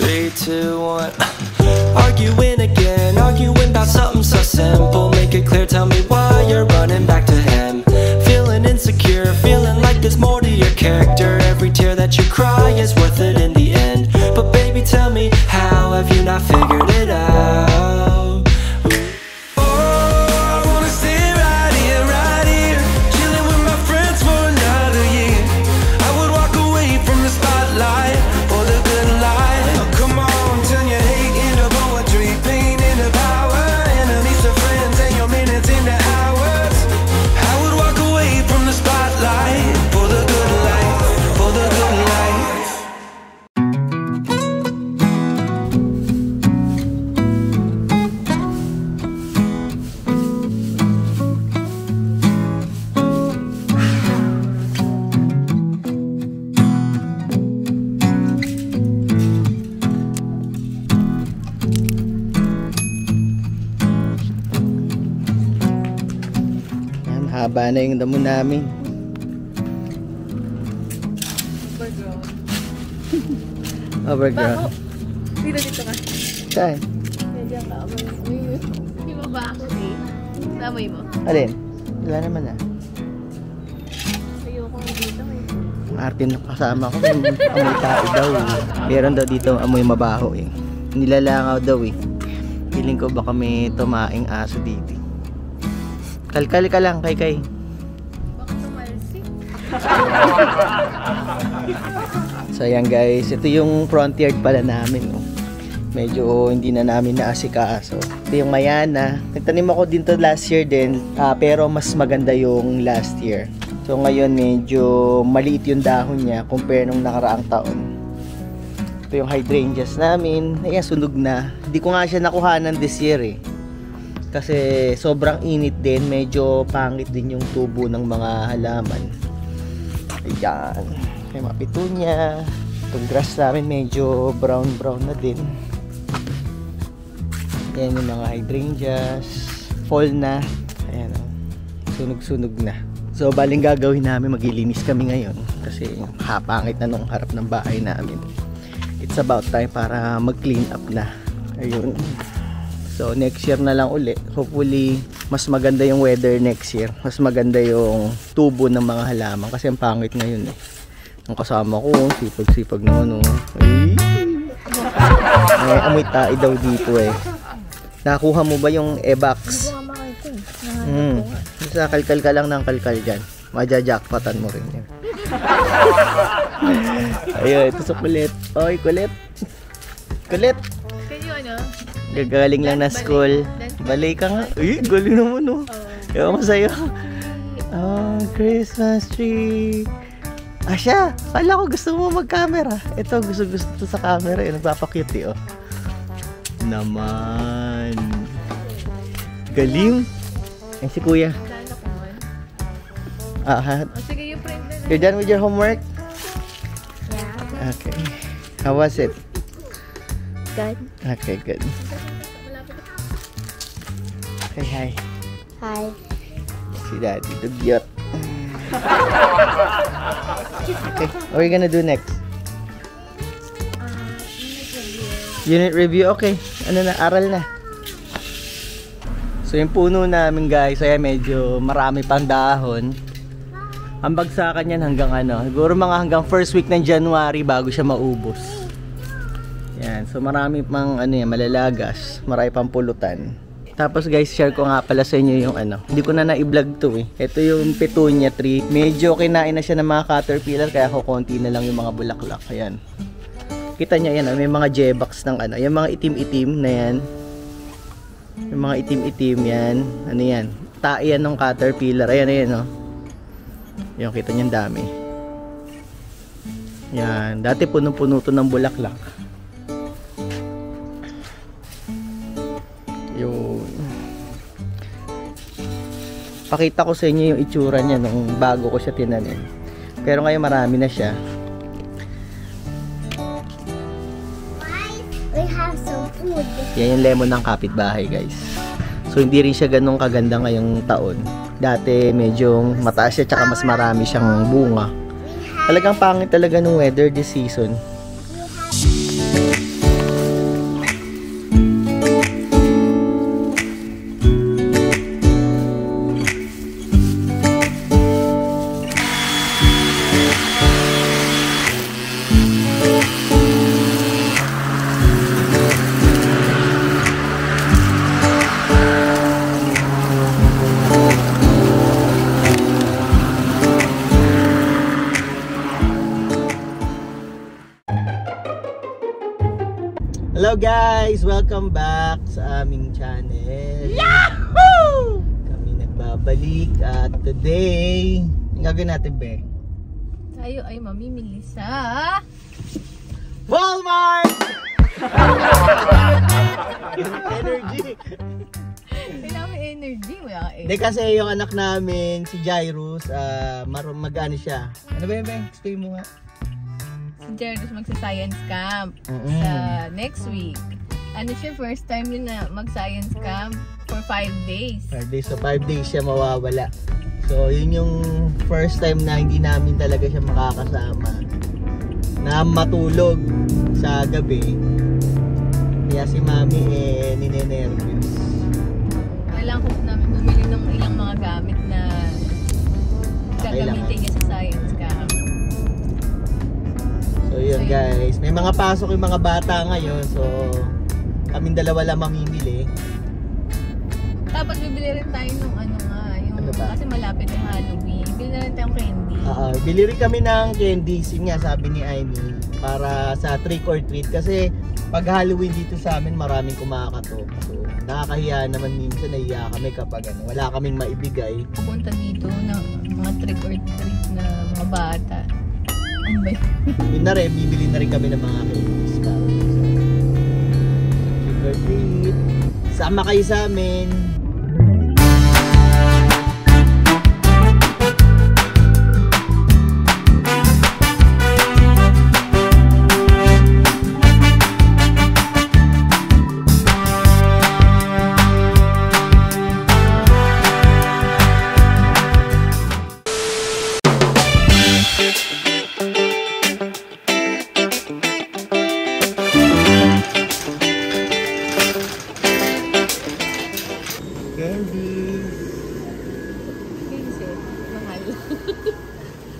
3, 2, 1. Arguing again, arguing about something so simple. Make it clear, tell me why you're running back to him. Feeling insecure, feeling like there's more to your character. Every tear that you cry is worth it in the end. But baby, tell me, how have you not figured it out? Oh, I wanna stay right here, chilling with my friends for another year. I would walk away from the spotlight for the good life. Oh, come on, turn your hate into poetry, pain into power, enemies to friends, and your minutes into hours. I would walk away from the spotlight for the good life, for the good life. Haba na yung damo namin. Overgrown. Dito ka. Saan? Diyan ka. Di ba ba ako eh? Namoy mo? Alin? Wala naman ah. Ayoko nga dito eh. Martin na kasama ko. Amoy tao daw. Meron daw dito amoy mabaho eh. Nilalangaw daw eh. Feeling ko baka may tumaing aso dito. Kalkal ka lang, kay. Baka tumalsik. So ayan guys, ito yung front yard pala namin. Oh. Medyo hindi na namin naasikaso. Ito yung mayana. Nagtanim ako din to last year din, pero mas maganda yung last year. So ngayon medyo maliit yung dahon niya compare nung nakaraang taon. Ito yung hydrangeas namin. Ayan, sunog na. Hindi ko nga siya nakuhanan this year eh. Kasi sobrang init din, medyo pangit din yung tubo ng mga halaman. Ayan, may mga petunia. Itong grass namin medyo brown na din. Ayan yung mga hydrangeas. Fall na. Ayan o, sunog na. So baling gagawin namin, maglilinis kami ngayon. Kasi pangit na nung harap ng bahay namin. It's about time para mag-clean up na. Ayun. So next year na lang uli. Hopefully mas maganda yung weather next year. Mas maganda yung tubo ng mga halaman kasi ang pangit ngayon eh. Ang kasama ko, sipag naman oh. Ay, amoy tae daw dito eh. Nakuha mo ba yung e-box? Sa kalkal ka lang ng kalkal dyan. Maja-jackpotan mo rin yan. Ayun, ito sa kulit. Oy, kulit. Kulit. Kanyo ano? Gagaling lang na school. Balay ka nga. Uy, galing naman oh. Ewan ko sa'yo. Oh, Christmas tree. Asya, kala ko gusto mo mag-camera. Ito, gusto to sa camera. Nagpapakute oh. Naman. Galing. Ay, si kuya. Sige, yung print na. You're done with your homework? Yeah. Okay. How was it? Good. Okay, good. Okay, hi. Hi. Si Daddy, dugyot. Okay, what are we gonna do next? Unit review, okay. Ano na, aral na. So yung puno namin guys, ay medyo marami pang dahon. Ang bagsakan yan hanggang ano, siguro mga hanggang first week ng January bago siya maubos. Yan, so marami pang ano yan, malalagas, marami pang pulutan. Tapos guys, share ko nga pala sa inyo yung ano, hindi ko na na-i-vlog to eh. Ito yung petunia tree. Medyo kinain na siya ng mga caterpillar kaya kukunti na lang yung mga bulaklak. Ayan. Kita niya yan, may mga jebox ng ano, yung mga itim-itim na yan. Yung mga itim-itim yan. Ano yan? Tae yan ng caterpillar. Ayan, ayan oh. Yung kita niyan dami. Yan, dati punong-puno to ng bulaklak. Yun. Pakita ko sa inyo yung itsura niya nung bago ko siya tinanim. Pero ngayon marami na siya. We have some food. Yan yung lemon ng kapitbahay guys. So hindi rin siya ganun kaganda ngayong taon. Dati medyo mataas siya tsaka mas marami siyang bunga. Talagang pangit talaga ng weather this season. Hello guys! Welcome back sa aming channel. Yahoo! Kami nagbabalik at today, ang gagawin natin, be? Tayo ay mamimili sa Walmart! Energy! kailangan may energy. Wala Hindi kasi yung anak namin, si Jairus, mag-ano siya. Ano ba yun, be? Explain mo nga. Si Jairus magsa-science camp sa next week. Ano siya, first time yun na mag-science camp for 5 days. 5 days. So 5 days siya mawawala. So yun yung first time na hindi namin talaga siya makakasama. Na matulog sa gabi. Kaya si Mami ninenervyos. Kailangan ko namin bumili ng ilang mga gamit na gagamitin niya sa science camp. So yun guys, may mga pasok yung mga bata ngayon. So kaming dalawa lang mamimili. Tapos bibili rin tayo ng ano nga, yung Ano ba? kasi malapit yung Halloween. Bili na rin tayong candy. Bili rin kami ng candies, yun nga sabi ni Aimee, para sa trick or treat. Kasi pag Halloween dito sa amin, maraming kumakatok. So nakakahiya naman minsan, nahiya kami kapag wala kaming maibigay. Pupunta dito na mga trick or treat na mga bata. Ano ba yun? Yun na rin, bibili na rin kami ng mga candies. Para trick or treat. Sama kayo sa amin.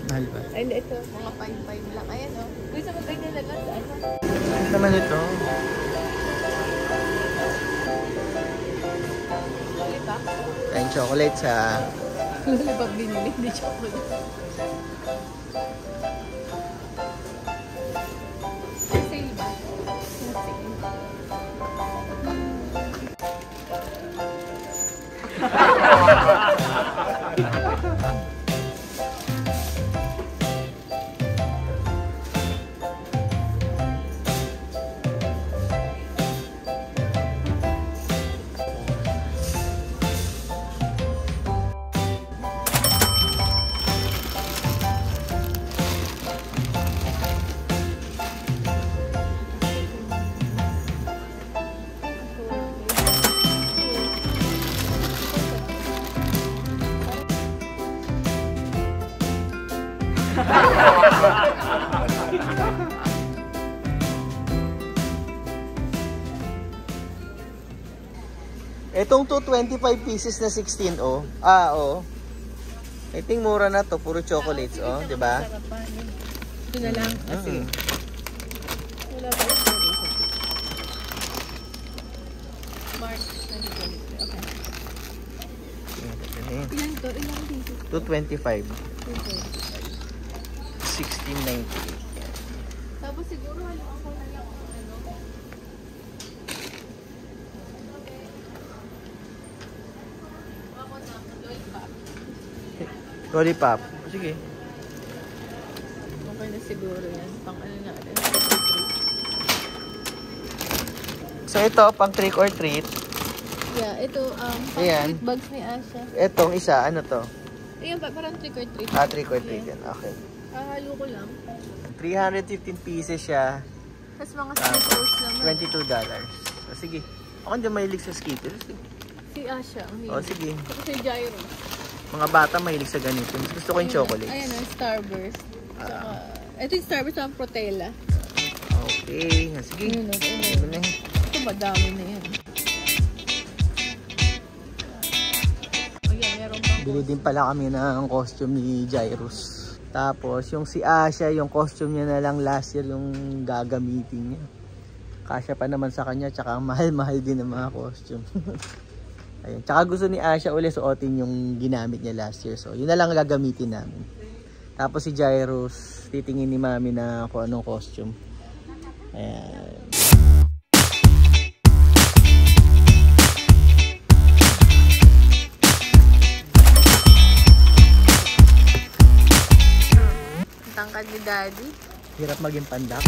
Mahal ba? Ay, hindi, ito. Mga 5-5 lang. Ayan, oh. Gusto mo ganyan lang sa ano? Ano naman ito? Lollipop? Tayong chocolate sa... Lollipop binili, hindi chocolate. Sale ba? Itong 225 pieces na 16, oh. Oh. I think mura na to, puro chocolates, oh, 'di ba? Ito na lang kasi wala pa yung Mark, okay. Ilan to? Ilan pieces? 225. 16.98. Tapos siguro haluan ko na lang ano. Ako na, lollipop. Lollipop. Sige. Okay na siguro yan. Pang ano na. So ito, pang trick or treat. Yeah, ito pang Ayan. treat bags ni Asha. Etong isa, ano to? Ayan, parang trick or treat. Trick or treat yan. Okay. Halo ko lang. 315 pieces siya. Tapos mga Skittles naman. $22. So, sige. Ako hindi mahilig sa Skittles. Si Asha. Oh, sige. Tapos si Jairo. Mga bata mahilig sa ganito. Mas gusto ko yung chocolates. Ayan o, Starburst. Saka, ito yung Starburst ang Protella. Okay. Sige. Ayun, Ito na. ito madami na yan. Ayan, meron pang Bili din pala kami ng costume ni Jairus. Tapos, yung si Asha, yung costume niya na lang last year yung gagamitin niya. Kasya pa naman sa kanya, tsaka mahal-mahal din ang mga costume. Ayun. Tsaka gusto ni Asha ulit suotin yung ginamit niya last year. So, yun na lang gagamitin namin. Tapos si Jairus, titingin ni Mami na kung anong costume. Ayan. ni Daddy. Hirap maging pandak.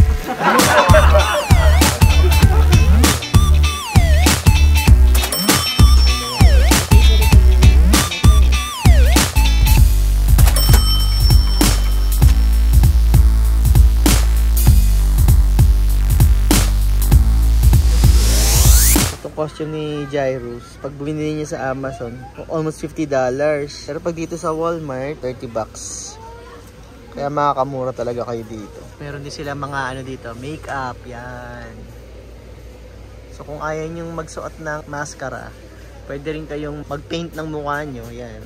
Costume ni Jairus, pag binili niya sa Amazon, almost $50. Pero pag dito sa Walmart, $30. Kaya makakamura talaga kayo dito. Meron din sila mga ano dito, makeup, yan. So kung ayaw niyong magsuot ng mascara, pwede rin kayong mag-paint ng mukha nyo, yan.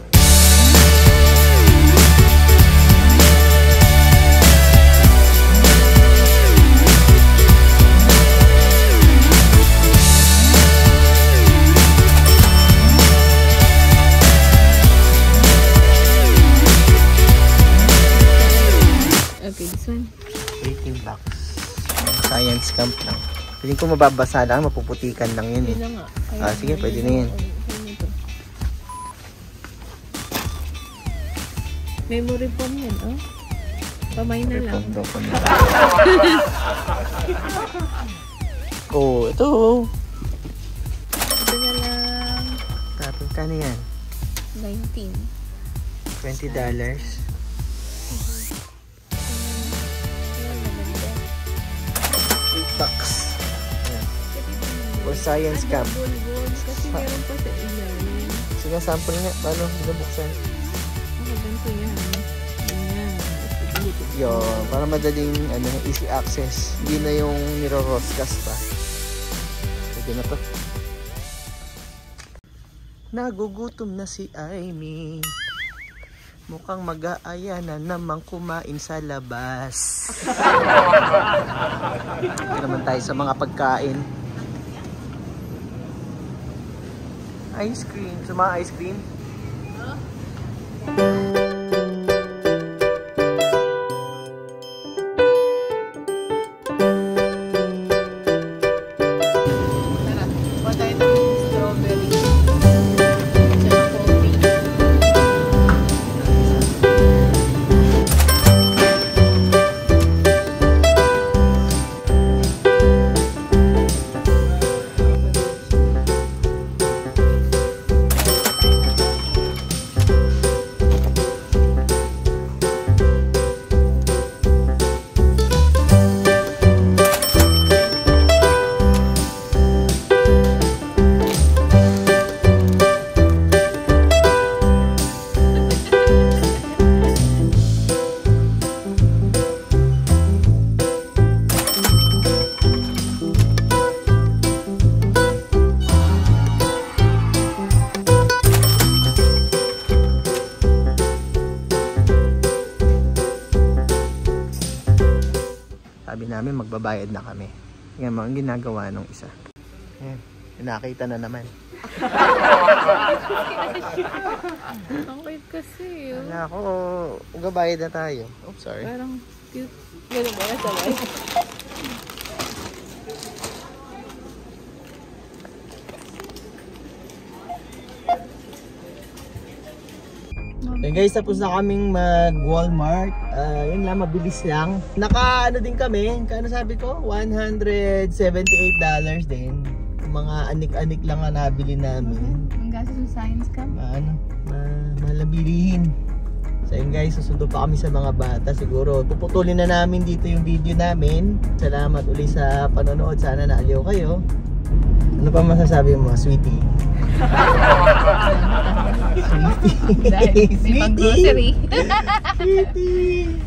Okay, this one. $18. Science camp lang. Pwede ko mababasa lang, mapuputikan lang yun eh. Sige, pwede na yan. Memory foam yan, oh. Pamay na lang. Oh, ito. Ito na lang. Tapos kano yan? 19. $20. $8. For science camp. Kasi meron pa sa ilalim. Sige, sample nga. Paano binubuksan? Ganito yan. Ganyan. Yun, para madaling easy access. Hindi na yung niro-roscas pa. Pwede na to. Nagugutom na si Aimee. Mukhang mag-aaya na naman kumain sa labas. Ito naman tayo sa mga pagkain. Ice cream. Sa mga ice cream? Sabi namin magbabayad na kami. Yan mga ginagawa nung isa. Yan, nakita na naman. Ang cute kasi. Wala ako, magbabayad na tayo. Oh, sorry. Parang cute. Gano'n ba? Sabay. Okay guys, tapos na kaming mag-Walmart. Yun lang, mabilis lang. Naka din kami, kano sabi ko? $178 din. Mga anik-anik lang ang nabili namin. Ang gastos ng science camp? Malabilihin. So yun guys, susundo pa kami sa mga bata. Siguro puputulin na namin dito yung video namin. Salamat uli sa panonood. Sana naaliw kayo. Ano pa masasabi mo, sweetie? May pang-grocery. Sweetie!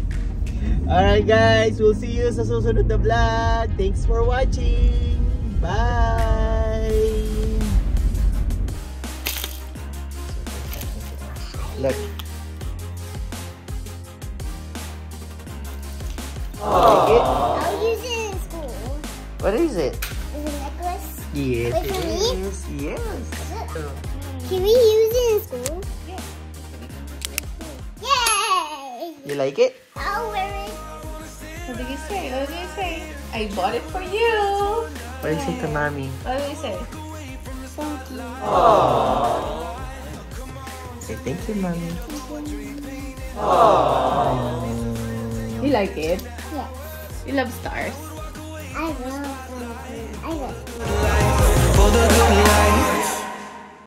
Alright guys, we'll see you sa susunod na vlog. Thanks for watching. Bye! Look. Like it? I'll use it in school. What is it? Is it a necklace? Yes, Wait, for it me? is. Yes. Can we use it in school? Yay! You like it? I'll wear it. What did you say? What did you say? I bought it for you. What did you say to mommy? What did you say? Thank you. Say thank you, mommy. You like it? Yes. You love stars? I love. I love. For the good